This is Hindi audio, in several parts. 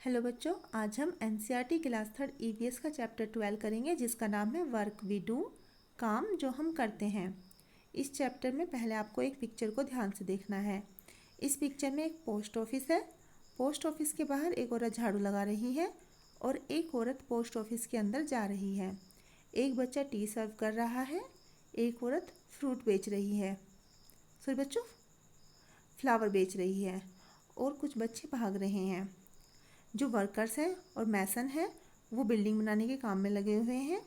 हेलो बच्चों, आज हम एनसीईआरटी क्लास थर्ड ईवीएस का चैप्टर 12 करेंगे जिसका नाम है वर्क वी डू, काम जो हम करते हैं। इस चैप्टर में पहले आपको एक पिक्चर को ध्यान से देखना है। इस पिक्चर में एक पोस्ट ऑफिस है। पोस्ट ऑफिस के बाहर एक औरत झाड़ू लगा रही है और एक औरत पोस्ट ऑफिस के अंदर जा रही है। एक बच्चा टी सर्व कर रहा है, एक औरत फ्रूट बेच रही है, सॉरी बच्चों फ्लावर बेच रही है और कुछ बच्चे भाग रहे हैं। जो वर्कर्स हैं और मैसन हैं वो बिल्डिंग बनाने के काम में लगे हुए हैं।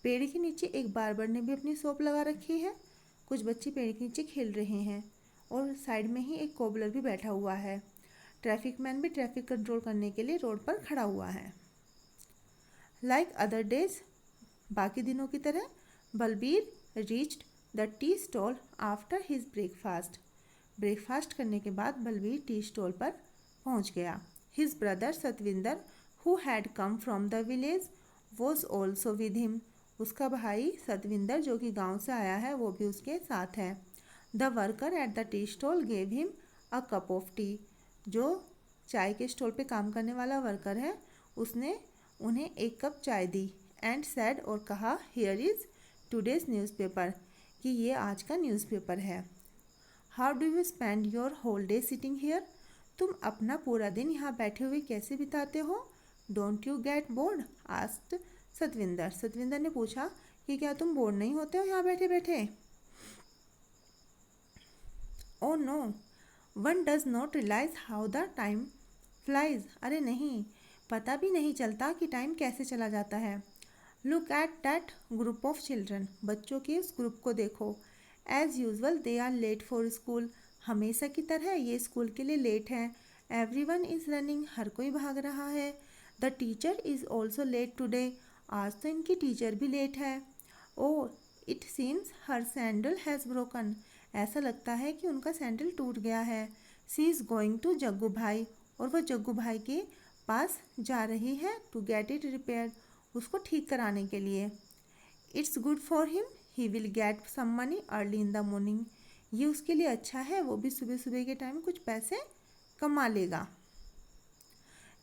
पेड़ के नीचे एक बार्बर ने भी अपनी शॉप लगा रखी है। कुछ बच्चे पेड़ के नीचे खेल रहे हैं और साइड में ही एक कोबलर भी बैठा हुआ है। ट्रैफिक मैन भी ट्रैफिक कंट्रोल करने के लिए रोड पर खड़ा हुआ है। लाइक अदर डेज, बाकी दिनों की तरह Balbir reached the tea stall after his breakfast. Breakfast करने के बाद बलबीर टी स्टॉल पर पहुंच गया। His brother Satvinder, who had come from the village, was also with him. उसका भाई सतविंदर जो कि गांव से आया है वो भी उसके साथ है। The worker at the tea stall gave him a cup of tea. जो चाय के स्टॉल पे काम करने वाला वर्कर है उसने उन्हें एक कप चाय दी। एंड said और कहा, Here is today's newspaper, कि ये आज का न्यूज़पेपर है। How do you spend your whole day sitting here? तुम अपना पूरा दिन यहाँ बैठे हुए कैसे बिताते हो? Don't you get bored? Asked Satvinder. Satvinder ने पूछा कि क्या तुम बोर नहीं होते हो यहाँ बैठे बैठे? Oh no, one does not realise how the time flies. अरे नहीं, पता भी नहीं चलता कि टाइम कैसे चला जाता है। Look at that group of children. बच्चों के उस ग्रुप को देखो। As usual they are late for school. हमेशा की तरह ये स्कूल के लिए लेट हैं। Everyone is running. हर कोई भाग रहा है। The teacher is also late today. आज तो इनकी टीचर भी लेट है। Oh it seems her sandal has broken. ऐसा लगता है कि उनका सैंडल टूट गया है। She is going to Jaggu भाई। और वह जग्गू भाई के पास जा रही है टू गेट इट रिपेयर। उसको ठीक कराने के लिए। It's good for him, he will get some money early in the morning. ये उसके लिए अच्छा है, वो भी सुबह सुबह के टाइम कुछ पैसे कमा लेगा।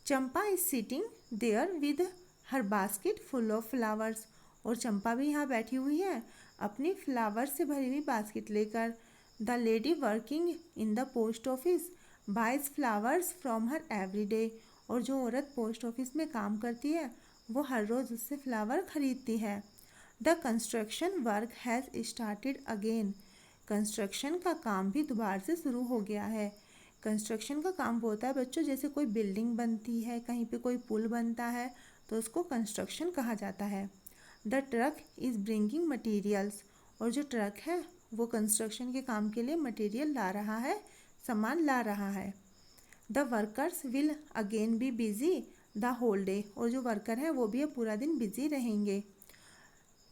Champa is sitting there with her basket full of flowers. और चंपा भी यहाँ बैठी हुई है अपनी फ्लावर से भरी हुई बास्केट लेकर। The lady working in the post office buys flowers from her every day. और जो औरत पोस्ट ऑफिस में काम करती है वो हर रोज़ उससे फ्लावर खरीदती है। The construction work has started again. Construction का काम भी दोबारा से शुरू हो गया है। कंस्ट्रक्शन का काम होता है बच्चों, जैसे कोई बिल्डिंग बनती है, कहीं पे कोई पुल बनता है तो उसको कंस्ट्रक्शन कहा जाता है। The truck is bringing materials. और जो ट्रक है वो कंस्ट्रक्शन के काम के लिए मटेरियल ला रहा है, सामान ला रहा है। The workers will again be busy the whole day. और जो वर्कर हैं वो भी अब पूरा दिन बिजी रहेंगे।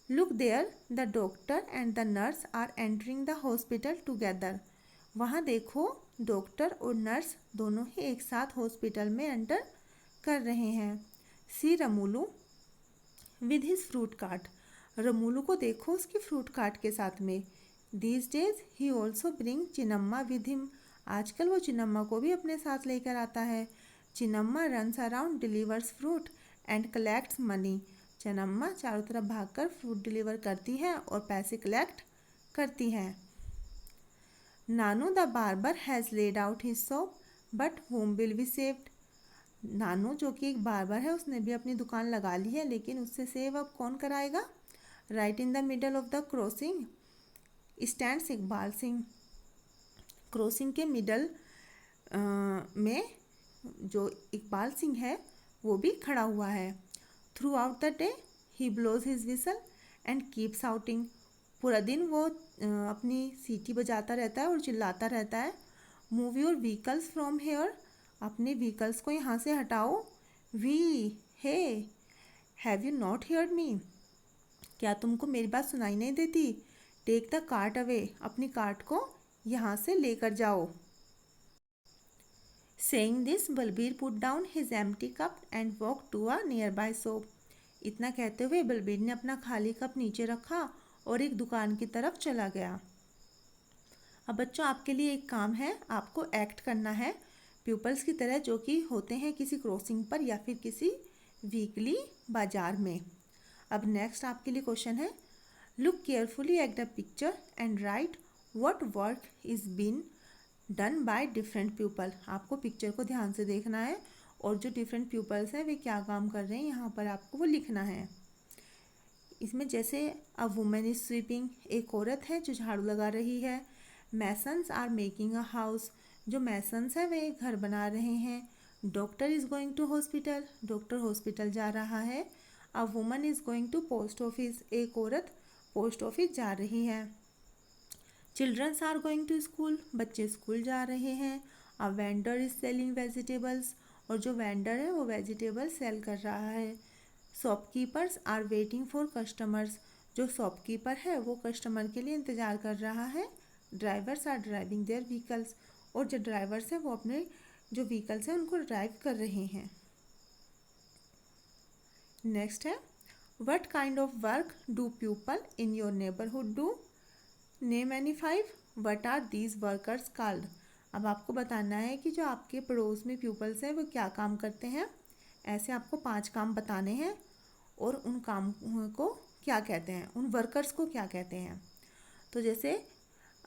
Look there the doctor and the nurse are entering the hospital together. वहाँ देखो डॉक्टर और नर्स दोनों ही एक साथ हॉस्पिटल में एंटर कर रहे हैं। See Ramulu with his fruit cart. Ramulu को देखो उसकी फ्रूट कार्ट के साथ में। These days he also bring Chinamma with him. आजकल वो चिनम्मा को भी अपने साथ लेकर आता है। Chinamma runs around delivers fruit and collects money. Chinamma चारों तरफ भागकर फ्रूट डिलीवर करती है और पैसे कलेक्ट करती है। Nanu the barber has laid out his shop but home will be saved. Nanu जो कि एक बार्बर है उसने भी अपनी दुकान लगा ली है, लेकिन उससे सेव अब कौन कराएगा? Right in the middle of the crossing stands Iqbal Singh. Crossing के मिडल में जो इकबाल सिंह है वो भी खड़ा हुआ है। Through out the day he blows his whistle and keep shouting. पूरा दिन वो अपनी सीटी बजाता रहता है और चिल्लाता रहता है। Move your vehicles from here. अपने व्हीकल्स को यहाँ से हटाओ। We hey have you not heard me. क्या तुमको मेरी बात सुनाई नहीं देती? Take the cart away. अपनी कार्ट को यहाँ से लेकर जाओ। Saying this Balbir put down his empty cup and walk to a nearby shop. इतना कहते हुए बलबीर ने अपना खाली कप नीचे रखा और एक दुकान की तरफ चला गया। अब बच्चों आपके लिए एक काम है, आपको एक्ट करना है। प्यूपल्स की तरह जो कि होते हैं किसी क्रॉसिंग पर या फिर किसी वीकली बाजार में। अब नेक्स्ट आपके लिए क्वेश्चन है, look carefully at the picture and write what work is been done by different people. आपको पिक्चर को ध्यान से देखना है और जो डिफरेंट पीपल्स हैं वे क्या काम कर रहे हैं यहाँ पर आपको वो लिखना है। इसमें जैसे अ वुमेन इज स्वीपिंग, एक औरत है जो झाड़ू लगा रही है। Masons are making a house, जो मैसन्स है वे एक घर बना रहे हैं। Doctor is going to hospital, doctor hospital जा रहा है। A woman is going to post office, एक औरत पोस्ट ऑफिस जा रही है। Childrens are going to school, बच्चे स्कूल जा रहे हैं। A vendor is selling vegetables, और जो वेंडर है वो वेजिटेबल सेल कर रहा है। Shopkeepers are waiting for customers, जो शॉपकीपर है वो कस्टमर के लिए इंतज़ार कर रहा है। Drivers are driving their vehicles, और जो ड्राइवर्स हैं वो अपने जो व्हीकल्स हैं उनको ड्राइव कर रहे हैं। नेक्स्ट है, what kind of work do people in your neighbourhood do, name any 5, what are these workers called. अब आपको बताना है कि जो आपके पड़ोस में पीपल्स हैं वो क्या काम करते हैं। ऐसे आपको 5 काम बताने हैं और उन काम को क्या कहते हैं, उन वर्कर्स को क्या कहते हैं। तो जैसे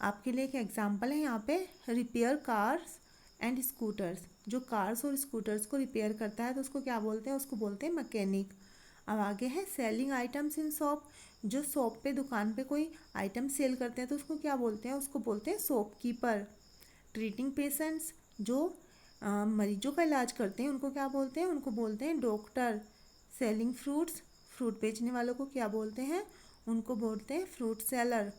आपके लिए एक एग्जांपल है यहाँ पे, रिपेयर कार्स एंड स्कूटर्स, जो कार्स और स्कूटर्स को रिपेयर करता है तो उसको क्या बोलते हैं, उसको बोलते हैं मैकेनिक। अब आगे है सेलिंग आइटम्स इन शॉप, जो शॉप पे दुकान पे कोई आइटम सेल करते हैं तो उसको क्या बोलते हैं, उसको बोलते हैं शॉपकीपर। ट्रीटिंग पेशेंट्स, जो मरीजों का इलाज करते हैं उनको क्या बोलते हैं, उनको बोलते हैं डॉक्टर। सेलिंग फ्रूट्स, फ्रूट बेचने वालों को क्या बोलते हैं, उनको बोलते हैं fruit seller.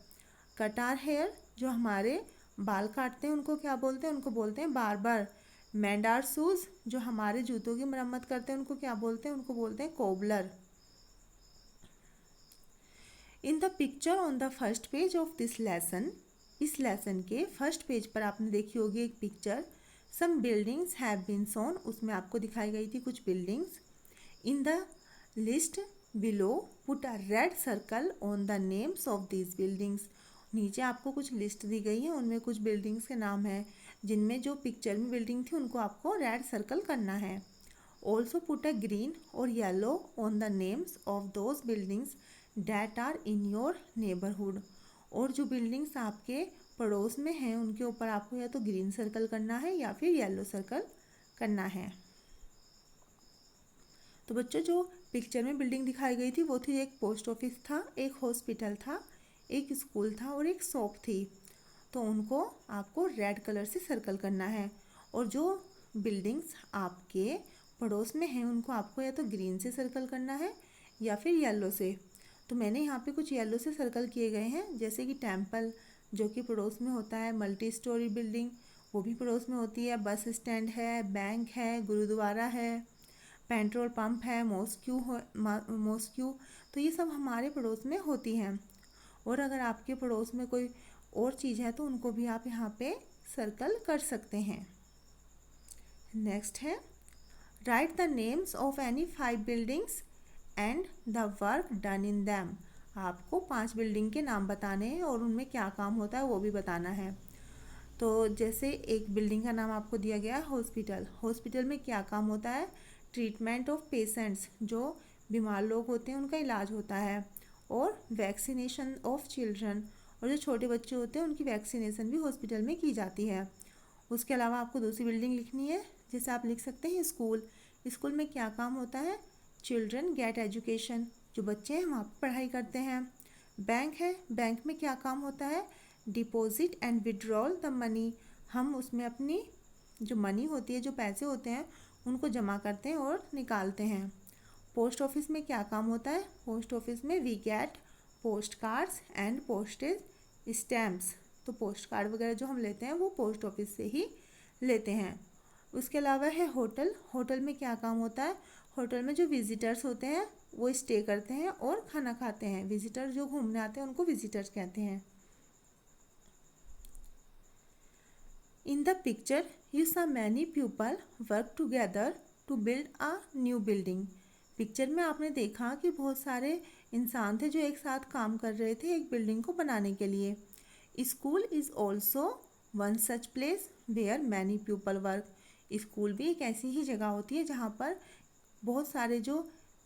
Cut our hair, जो हमारे बाल काटते हैं उनको क्या बोलते हैं, उनको बोलते हैं बार्बर। मेंड आवर शूज़, जो हमारे जूतों की मरम्मत करते हैं उनको क्या बोलते हैं, उनको बोलते हैं cobbler. In the picture on the first page of this lesson, इस लेसन के फर्स्ट पेज पर आपने देखी होगी एक picture. Some buildings have been shown, उसमें आपको दिखाई गई थी कुछ buildings. In the list below put a red circle on the names of these buildings, नीचे आपको कुछ लिस्ट दी गई है, उनमें कुछ बिल्डिंग्स के नाम हैं जिनमें जो पिक्चर में बिल्डिंग थी उनको आपको रेड सर्कल करना है। Also put a green or yellow on the names of those buildings that are in your neighbourhood, और जो बिल्डिंग्स आपके पड़ोस में हैं उनके ऊपर आपको या तो ग्रीन सर्कल करना है या फिर येलो सर्कल करना है। तो बच्चों जो पिक्चर में बिल्डिंग दिखाई गई थी वो थी, एक पोस्ट ऑफिस था, एक हॉस्पिटल था, एक स्कूल था और एक शॉप थी। तो उनको आपको रेड कलर से सर्कल करना है, और जो बिल्डिंग्स आपके पड़ोस में हैं उनको आपको या तो ग्रीन से सर्कल करना है या फिर येलो से। तो मैंने यहाँ पे कुछ येलो से सर्कल किए गए हैं, जैसे कि टेम्पल जो कि पड़ोस में होता है, मल्टी स्टोरी बिल्डिंग वो भी पड़ोस में होती है, बस स्टैंड है, बैंक है, गुरुद्वारा है, पेट्रोल पंप है, मॉस्क्यू, तो ये सब हमारे पड़ोस में होती हैं। और अगर आपके पड़ोस में कोई और चीज़ है तो उनको भी आप यहाँ पे सर्कल कर सकते हैं। नेक्स्ट है, right the names of any 5 buildings and the work done in them. आपको 5 बिल्डिंग के नाम बताने हैं और उनमें क्या काम होता है वो भी बताना है। तो जैसे एक बिल्डिंग का नाम आपको दिया गया हॉस्पिटल, हॉस्पिटल में क्या काम होता है, ट्रीटमेंट ऑफ पेशेंट्स, जो बीमार लोग होते हैं उनका इलाज होता है। और वैक्सीनेशन ऑफ चिल्ड्रन, और जो छोटे बच्चे होते हैं उनकी वैक्सीनेशन भी हॉस्पिटल में की जाती है। उसके अलावा आपको दूसरी बिल्डिंग लिखनी है, जैसे आप लिख सकते हैं स्कूल, स्कूल में क्या काम होता है, चिल्ड्रन गेट एजुकेशन, जो बच्चे हैं वहाँ पर पढ़ाई करते हैं। बैंक है, बैंक में क्या काम होता है, deposit and withdrawal the money, हम उसमें अपनी जो मनी होती है, जो पैसे होते हैं उनको जमा करते हैं और निकालते हैं। पोस्ट ऑफिस में क्या काम होता है, पोस्ट ऑफिस में we get post cards and postage stamps, तो पोस्ट कार्ड वगैरह जो हम लेते हैं वो पोस्ट ऑफिस से ही लेते हैं। उसके अलावा है होटल, होटल में क्या काम होता है, होटल में जो विजिटर्स होते हैं वो स्टे करते हैं और खाना खाते हैं, विजिटर जो घूमने आते हैं उनको विजिटर्स कहते हैं। In the picture you saw many people work together to build a new building, picture में आपने देखा कि बहुत सारे इंसान थे जो एक साथ काम कर रहे थे एक बिल्डिंग को बनाने के लिए। School is also one such place where many people work, school भी एक ऐसी ही जगह होती है जहाँ पर बहुत सारे जो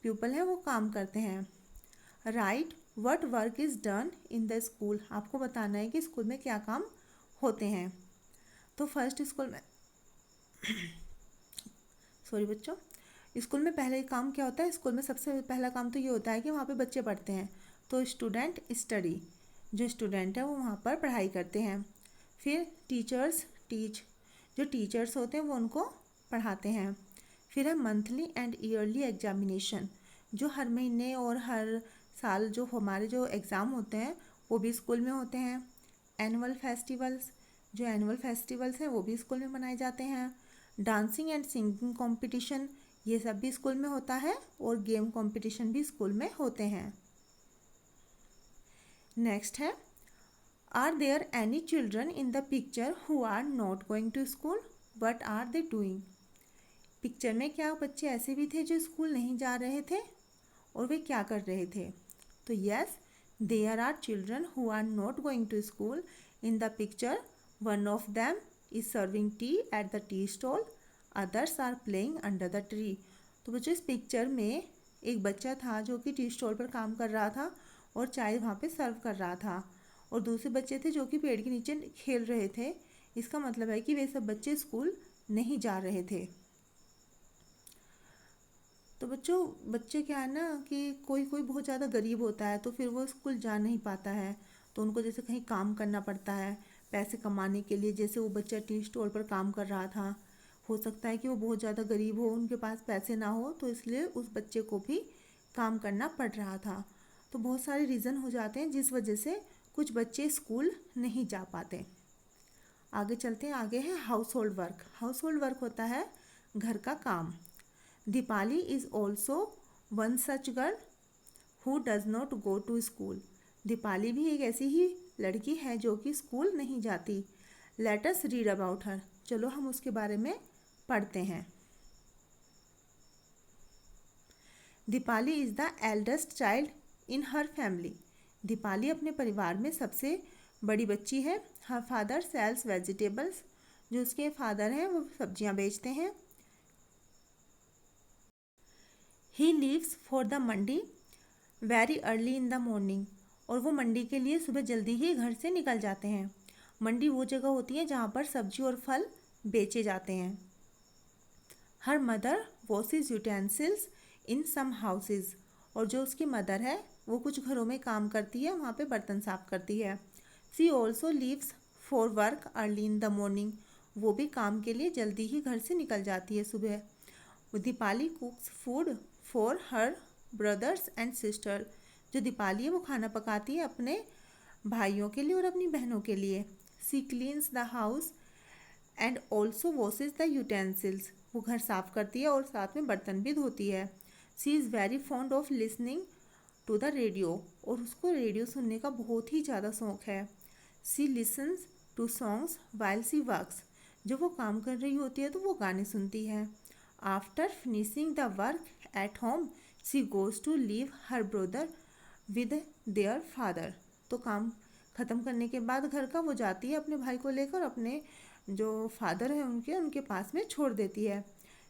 पीपल हैं वो काम करते हैं। Right what work is done in the school, आपको बताना है कि स्कूल में क्या काम होते हैं। तो फर्स्ट स्कूल में सॉरी बच्चों, स्कूल में पहले काम क्या होता है? स्कूल में सबसे पहला काम तो ये होता है कि वहाँ पे बच्चे पढ़ते हैं, तो स्टूडेंट स्टडी, जो स्टूडेंट है वो वहाँ पर पढ़ाई करते हैं। फिर टीचर्स टीच, जो टीचर्स होते हैं वो उनको पढ़ाते हैं। फिर है मंथली एंड ईयरली एग्जामिनेशन, जो हर महीने और हर साल जो हमारे जो एग्ज़ाम होते हैं वो भी स्कूल में होते हैं। एनुअल फेस्टिवल्स, जो एनुअल फेस्टिवल्स हैं वो भी स्कूल में मनाए जाते हैं। डांसिंग एंड सिंगिंग कंपटीशन, ये सब भी स्कूल में होता है, और गेम कंपटीशन भी स्कूल में होते हैं। नेक्स्ट है, are there any children in the picture who are not going to school, what are they doing. Picture में क्या बच्चे ऐसे भी थे जो स्कूल नहीं जा रहे थे, और वे क्या कर रहे थे? तो yes, there are children who are not going to school in the picture. One of them is serving tea at the tea stall, others are playing under the tree. तो बच्चों इस पिक्चर में एक बच्चा था जो कि टी स्टॉल पर काम कर रहा था और चाय वहाँ पे सर्व कर रहा था, और दूसरे बच्चे थे जो कि पेड़ के नीचे खेल रहे थे। इसका मतलब है कि वे सब बच्चे स्कूल नहीं जा रहे थे। तो बच्चों बच्चे क्या है ना कि कोई कोई बहुत ज़्यादा गरीब होता है तो फिर वो स्कूल जा नहीं पाता है, तो उनको जैसे कहीं काम करना पड़ता है पैसे कमाने के लिए। जैसे वो बच्चा टी स्टॉल पर काम कर रहा था, हो सकता है कि वो बहुत ज़्यादा गरीब हो, उनके पास पैसे ना हो, तो इसलिए उस बच्चे को भी काम करना पड़ रहा था। तो बहुत सारे रीज़न हो जाते हैं जिस वजह से कुछ बच्चे स्कूल नहीं जा पाते। आगे चलते हैं, आगे है household work. Household work होता है घर का काम। Deepali is also one such girl who does not go to school. Deepali भी एक ऐसी ही लड़की है जो कि स्कूल नहीं जाती। Let us read about her, चलो हम उसके बारे में पढ़ते हैं। Deepali is the eldest child in her family. Deepali अपने परिवार में सबसे बड़ी बच्ची है। हर फादर सेल्स वेजिटेबल्स, जो उसके फादर हैं वो सब्जियां बेचते हैं। He leaves for the Mandi very early in the morning, और वो मंडी के लिए सुबह जल्दी ही घर से निकल जाते हैं। मंडी वो जगह होती है जहाँ पर सब्जी और फल बेचे जाते हैं। हर मदर वॉशेज यूटेंसिल्स इन सम हाउसेज, और जो उसकी मदर है वो कुछ घरों में काम करती है, वहाँ पे बर्तन साफ करती है। She also leaves for work early in the morning, वो भी काम के लिए जल्दी ही घर से निकल जाती है सुबह। Deepali कुक्स food for her brothers and sister, जो दीपाली है वो खाना पकाती है अपने भाइयों के लिए और अपनी बहनों के लिए। She cleans the house and also washes the utensils, वो घर साफ करती है और साथ में बर्तन भी धोती है। She is very fond of listening to the radio, और उसको रेडियो सुनने का बहुत ही ज़्यादा शौक है। She listens to songs while she works, जब वो काम कर रही होती है तो वो गाने सुनती है। After finishing the work at home she goes to leave her brother with their father, तो काम ख़त्म करने के बाद घर का वो जाती है अपने भाई को लेकर, अपने जो फादर हैं उनके पास में छोड़ देती है।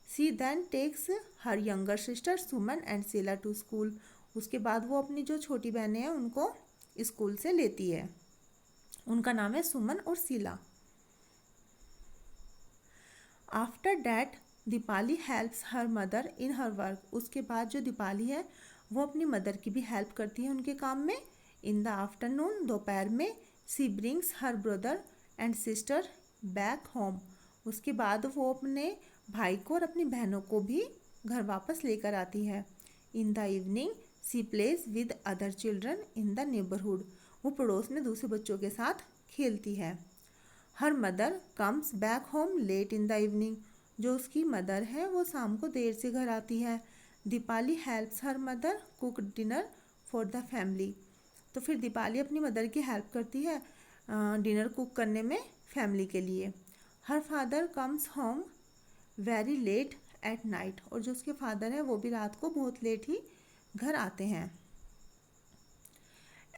She then takes her younger sister Suman and Sheela to school, उसके बाद वो अपनी जो छोटी बहनें हैं उनको स्कूल से लेती है। उनका नाम है सुमन और Sheela. After that Deepali helps her mother in her work, उसके बाद जो दीपाली है वो अपनी मदर की भी हेल्प करती है उनके काम में। इन द आफ्टरनून, दोपहर में, she brings her brother and sister back home, उसके बाद वो अपने भाई को और अपनी बहनों को भी घर वापस लेकर आती है। In the evening she plays with other children in the neighbourhood, वो पड़ोस में दूसरे बच्चों के साथ खेलती है। Her mother comes back home late in the evening, जो उसकी मदर है वो शाम को देर से घर आती है। Deepali helps her mother cook dinner for the family, तो फिर दीपाली अपनी मदर की हेल्प करती है डिनर कुक करने में फैमिली के लिए। Her father comes home very late at night, और जो उसके फादर है वो भी रात को बहुत लेट ही घर आते हैं।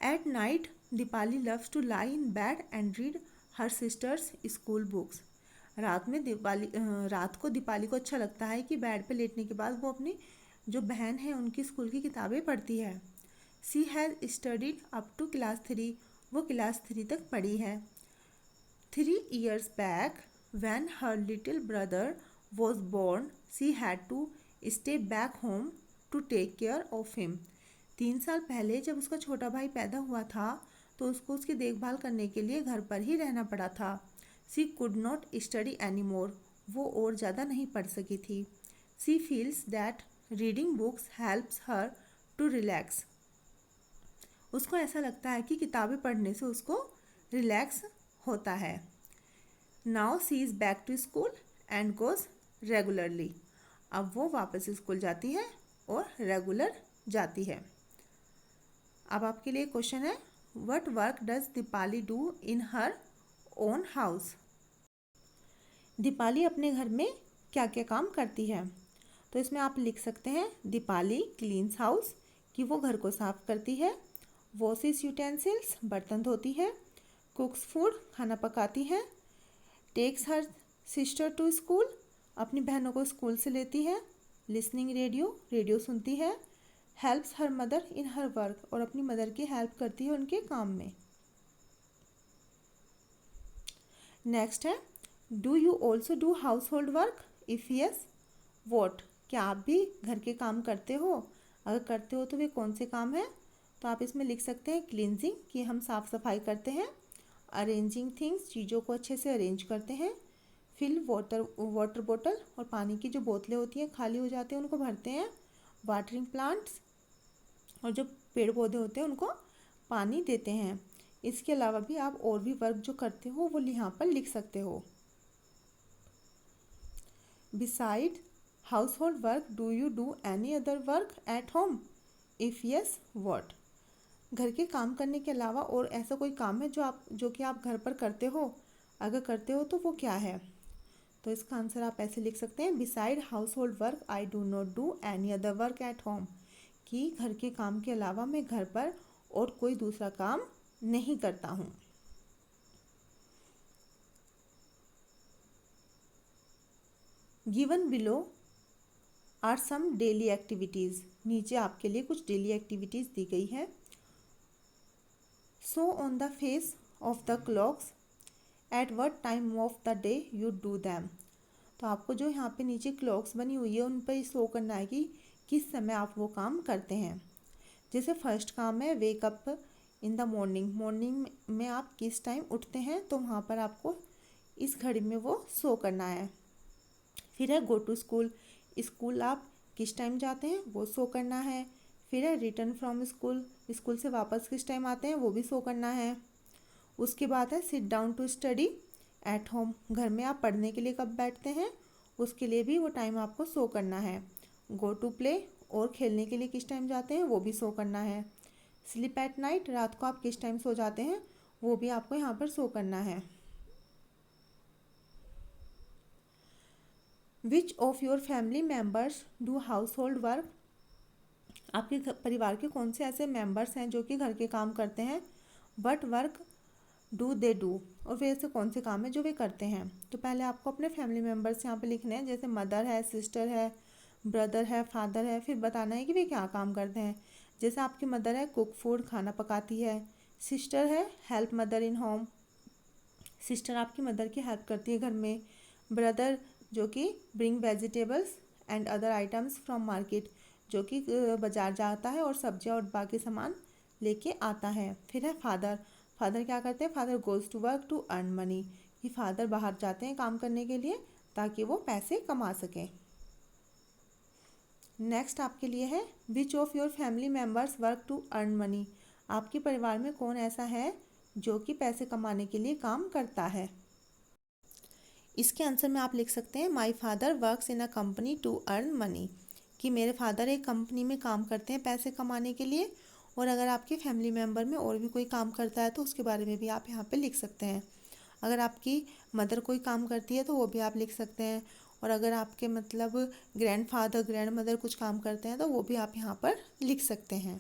At night Deepali loves to lie in bed and read her sisters school books, रात को दीपाली को अच्छा लगता है कि बेड पे लेटने के बाद वो अपनी जो बहन है उनकी स्कूल की किताबें पढ़ती है। She has studied up to class 3, वो क्लास 3 तक पढ़ी है। 3 years back, when her little brother was born, she had to stay back home to take care of him. 3 साल पहले जब उसका छोटा भाई पैदा हुआ था तो उसको उसकी देखभाल करने के लिए घर पर ही रहना पड़ा था। She could not study any more, वो और ज़्यादा नहीं पढ़ सकी थी। She feels that reading books helps her to relax, उसको ऐसा लगता है कि किताबें पढ़ने से उसको रिलैक्स होता है। Now she is back to school and goes regularly, अब वो वापस स्कूल जाती है और रेगुलर जाती है। अब आपके लिए क्वेश्चन है, what work does Deepali do in her own house. Deepali अपने घर में क्या क्या काम करती है। तो इसमें आप लिख सकते हैं दीपाली क्लीन्स हाउस, कि वो घर को साफ करती है। वॉशेस यूटेंसिल्स, बर्तन धोती है। कुक्स फूड, खाना पकाती है। Takes her sister to school, अपनी बहनों को स्कूल से लेती है। लिसनिंग रेडियो, रेडियो सुनती है। Helps her mother in her work, और अपनी मदर की हेल्प करती है उनके काम में। नेक्स्ट है, do you also do household work, if yes what, क्या आप भी घर के काम करते हो, अगर करते हो तो वे कौन से काम हैं। तो आप इसमें लिख सकते हैं क्लींजिंग, कि हम साफ़ सफाई करते हैं। अरेंजिंग थिंग्स, चीज़ों को अच्छे से अरेंज करते हैं। फिल वाटर बोतल, और पानी की जो बोतलें होती हैं खाली हो जाती हैं उनको भरते हैं। वाटरिंग प्लांट्स, और जो पेड़ पौधे होते हैं उनको पानी देते हैं। इसके अलावा भी आप और भी वर्क जो करते हो वो यहाँ पर लिख सकते हो। Beside house hold work do you do any other work at home, if yes what, घर के काम करने के अलावा और ऐसा कोई काम है जो कि आप घर पर करते हो, अगर करते हो तो वो क्या है। तो इसका आंसर आप ऐसे लिख सकते हैं, beside house hold work I do not do any other work at home, कि घर के काम के अलावा मैं घर पर और कोई दूसरा काम नहीं करता हूँ। Given below are some daily activities, नीचे आपके लिए कुछ डेली एक्टिविटीज़ दी गई है। So on the face of the clocks at what time of the day you do them, तो आपको जो यहाँ पे नीचे क्लॉक्स बनी हुई है उन पर शो करना है कि किस समय आप वो काम करते हैं। जैसे फर्स्ट काम है wake up in the morning, morning में आप किस टाइम उठते हैं, तो वहाँ पर आपको इस घड़ी में वो शो करना है। फिर है गो टू स्कूल, स्कूल आप किस टाइम जाते हैं वो शो करना है। फिर है रिटर्न फ्रॉम स्कूल, स्कूल से वापस किस टाइम आते हैं वो भी शो करना है। उसके बाद है sit down to study at home, घर में आप पढ़ने के लिए कब बैठते हैं उसके लिए भी वो टाइम आपको शो करना है। गो टू प्ले, और खेलने के लिए किस टाइम जाते हैं वो भी शो करना है। स्लीप एट नाइट, रात को आप किस टाइम सो जाते हैं वो भी आपको यहाँ पर शो करना है। Which of your family members do household work, आपके परिवार के कौन से ऐसे मेंबर्स हैं जो कि घर के काम करते हैं। What work do they do, और फिर ऐसे कौन से काम है जो वे करते हैं। तो पहले आपको अपने फैमिली मेम्बर्स यहाँ पे लिखने हैं, जैसे मदर है, सिस्टर है, ब्रदर है, फादर है, फिर बताना है कि वे क्या काम करते हैं। जैसे आपकी मदर है कुक फूड, खाना पकाती है। सिस्टर है help mother in home, sister आपकी मदर की हेल्प करती है घर में। ब्रदर जो कि bring vegetables and other items from market, जो कि बाजार जाता है और सब्जियां और बाकी सामान लेके आता है। फिर है फादर, फादर क्या करते हैं, father goes to work to earn money, कि फादर बाहर जाते हैं काम करने के लिए ताकि वो पैसे कमा सकें। नेक्स्ट आपके लिए है which of your family members work to earn money, आपके परिवार में कौन ऐसा है जो कि पैसे कमाने के लिए काम करता है। इसके आंसर में आप लिख सकते हैं my father works in a company to earn money, कि मेरे फादर एक कंपनी में काम करते हैं पैसे कमाने के लिए। और अगर आपके फैमिली मेम्बर में और भी कोई काम करता है तो उसके बारे में भी आप यहाँ पे लिख सकते हैं। अगर आपकी मदर कोई काम करती है तो वो भी आप लिख सकते हैं, और अगर आपके मतलब ग्रैंडफादर ग्रैंड मदर कुछ काम करते हैं तो वो भी आप यहाँ पर लिख सकते हैं।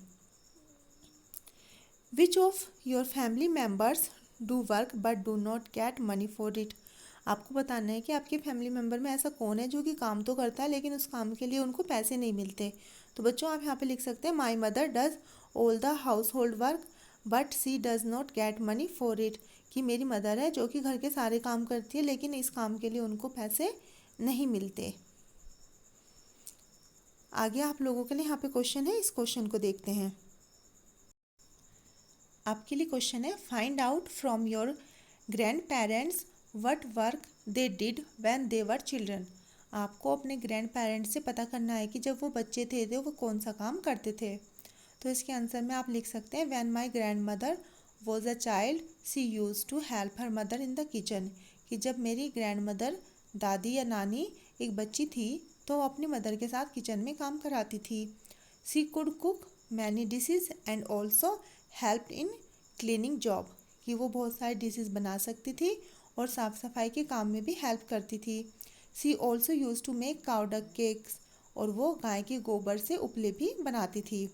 विच of your family members do work but do not get money for it, आपको बताना है कि आपके फैमिली मेम्बर में ऐसा कौन है जो कि काम तो करता है लेकिन उस काम के लिए उनको पैसे नहीं मिलते। तो बच्चों आप यहाँ पे लिख सकते हैं my mother does all the household work but she does not get money for it, कि मेरी मदर है जो कि घर के सारे काम करती है लेकिन इस काम के लिए उनको पैसे नहीं मिलते। आगे आप लोगों के लिए यहाँ पे क्वेश्चन है, इस क्वेश्चन को देखते हैं। आपके लिए क्वेश्चन है find out from your grand parents what work they did when they were children. आपको अपने ग्रैंड पेरेंट्स से पता करना है कि जब वो बच्चे थे तो वो कौन सा काम करते थे। तो इसके आंसर में आप लिख सकते हैं when my grandmother was a child she used to help her mother in the kitchen, कि जब मेरी ग्रैंड मदर दादी या नानी एक बच्ची थी तो वो अपनी मदर के साथ किचन में काम कराती थी। She could cook many dishes and also help in cleaning job, कि वो बहुत सारी डिशेज बना सकती थी और साफ़ सफाई के काम में भी हेल्प करती थी। She also use to make cow dung cakes, और वो गाय के गोबर से उपले भी बनाती थी।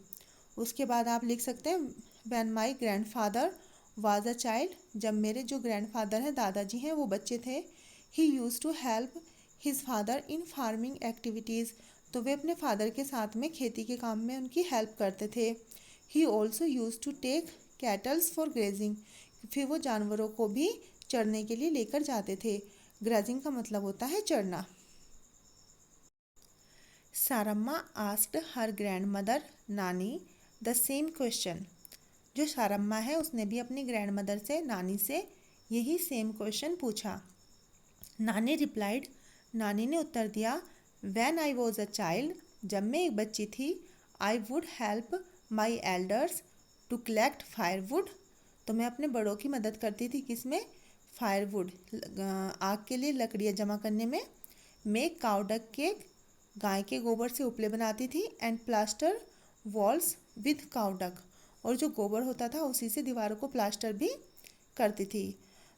उसके बाद आप लिख सकते हैं when my grandfather was a child, जब मेरे जो ग्रैंडफादर हैं दादाजी हैं वो बच्चे थे। He use to help his father in farming activities, तो वे अपने फादर के साथ में खेती के काम में उनकी हेल्प करते थे। He also used to take cattles for grazing, फिर वो जानवरों को भी चरने के लिए लेकर जाते थे। ग्रेजिंग का मतलब होता है चरना। सारम्मा आस्क्ड हर ग्रैंड मदर नानी द सेम क्वेश्चन, जो सारम्मा है उसने भी अपनी ग्रैंड मदर से नानी से यही सेम क्वेश्चन पूछा। नानी रिप्लाइड, नानी ने उत्तर दिया when I was a child, जब मैं एक बच्ची थी, I would help my elders to collect firewood, तो मैं अपने बड़ों की मदद करती थी किसमें, फायरवुड आग के लिए लकड़ियाँ जमा करने में। मेक काउडक केक, गाय के गोबर से उपले बनाती थी। एंड प्लास्टर वॉल्स विद काउडक, और जो गोबर होता था उसी से दीवारों को प्लास्टर भी करती थी।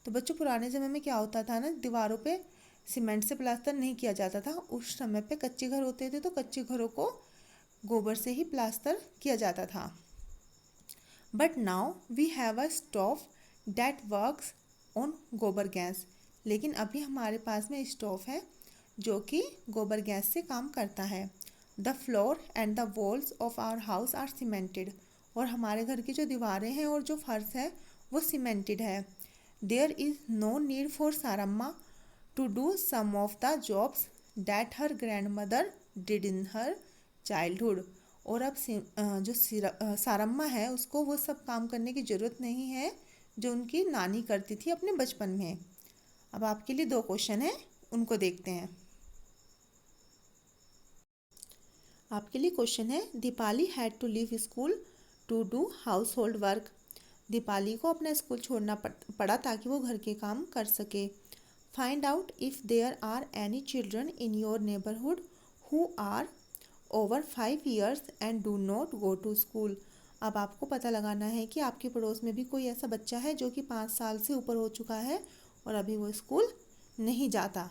तो बच्चों पुराने समय में क्या होता था ना, दीवारों पे सीमेंट से प्लास्टर नहीं किया जाता था, उस समय पे कच्चे घर होते थे तो कच्चे घरों को गोबर से ही प्लास्टर किया जाता था। But now we have a stove that works on gobar gas, लेकिन अभी हमारे पास में स्टोव है जो कि गोबर गैस से काम करता है। The floor and the walls of our house are cemented, और हमारे घर की जो दीवारें हैं और जो फर्श है वो सीमेंटेड है। There is no need for Saramma to do some of the jobs that her grandmother did in her childhood, और अब जो सारम्मा है उसको वो सब काम करने की ज़रूरत नहीं है जो उनकी नानी करती थी अपने बचपन में। अब आपके लिए दो क्वेश्चन हैं, उनको देखते हैं। आपके लिए क्वेश्चन है Deepali had to leave school to do household work, दीपाली को अपना स्कूल छोड़ना पड़ा ताकि वो घर के काम कर सके। Find out if there are any children in your neighbourhood who are over 5 years and do not go to school. अब आपको पता लगाना है कि आपके पड़ोस में भी कोई ऐसा बच्चा है जो कि 5 साल से ऊपर हो चुका है और अभी वो स्कूल नहीं जाता।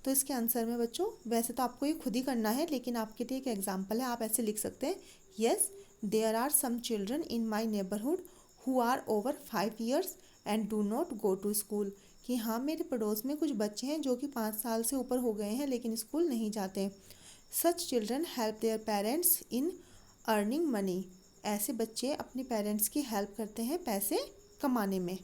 तो इसके आंसर में बच्चों वैसे तो आपको ये खुद ही करना है, लेकिन आपके लिए एक एग्जाम्पल है, आप ऐसे लिख सकते हैं yes there are some children in my neighbourhood who are over 5 years and do not go to school, कि हाँ मेरे पड़ोस में कुछ बच्चे हैं जो कि 5 साल से ऊपर हो गए हैं लेकिन स्कूल नहीं जाते। Such children help their parents in earning money, ऐसे बच्चे अपने पेरेंट्स की हेल्प करते हैं पैसे कमाने में।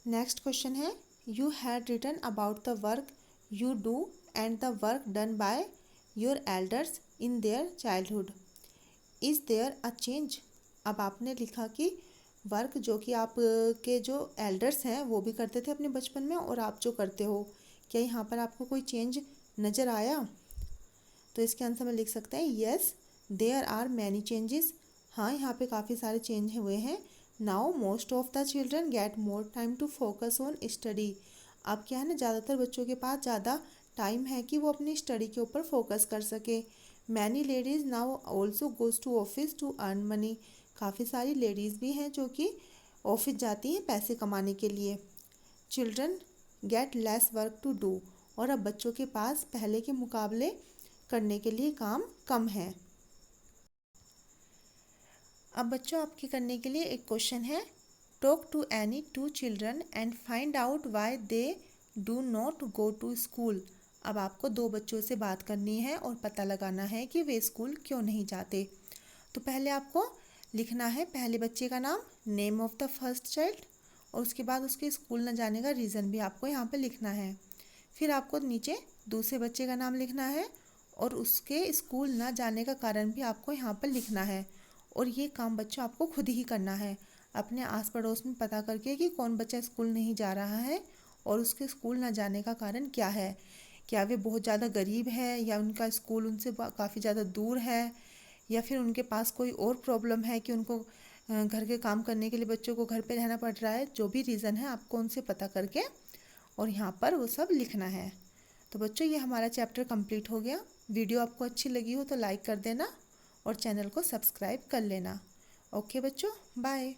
नेक्स्ट क्वेश्चन है you had written about the work you do and the work done by your elders in their childhood, is there a change. अब आपने लिखा कि वर्क जो कि आप के जो एल्डर्स हैं वो भी करते थे अपने बचपन में और आप जो करते हो, क्या यहाँ पर आपको कोई चेंज नज़र आया। तो इसके आंसर में लिख सकते हैं yes there are many changes, हाँ यहाँ पे काफ़ी सारे चेंज हुए हैं। Now most of the children get more time to focus on study, अब क्या है ना ज़्यादातर बच्चों के पास ज़्यादा टाइम है कि वो अपनी स्टडी के ऊपर फोकस कर सके। Many ladies now also goes to office to earn money, काफ़ी सारी लेडीज़ भी हैं जो कि ऑफिस जाती हैं पैसे कमाने के लिए। Children get less work to do, और अब बच्चों के पास पहले के मुकाबले करने के लिए काम कम है। अब बच्चों आपके करने के लिए एक क्वेश्चन है talk to any two children and find out why they do not go to school. अब आपको दो बच्चों से बात करनी है और पता लगाना है कि वे स्कूल क्यों नहीं जाते। तो पहले आपको लिखना है पहले बच्चे का नाम, name of the first child, और उसके बाद उसके स्कूल न जाने का रीज़न भी आपको यहाँ पर लिखना है। फिर आपको नीचे दूसरे बच्चे का नाम लिखना है और उसके स्कूल ना जाने का कारण भी आपको यहाँ पर लिखना है। और ये काम बच्चों आपको खुद ही करना है, अपने आस पड़ोस में पता करके कि कौन बच्चा स्कूल नहीं जा रहा है और उसके स्कूल ना जाने का कारण क्या है। क्या वे बहुत ज़्यादा गरीब है, या उनका स्कूल उनसे काफ़ी ज़्यादा दूर है, या फिर उनके पास कोई और प्रॉब्लम है कि उनको घर के काम करने के लिए बच्चों को घर पे रहना पड़ रहा है। जो भी रीज़न है आपको उनसे पता करके और यहाँ पर वो सब लिखना है। तो बच्चों ये हमारा चैप्टर कंप्लीट हो गया। वीडियो आपको अच्छी लगी हो तो लाइक कर देना और चैनल को सब्सक्राइब कर लेना। ओके बच्चों, बाय।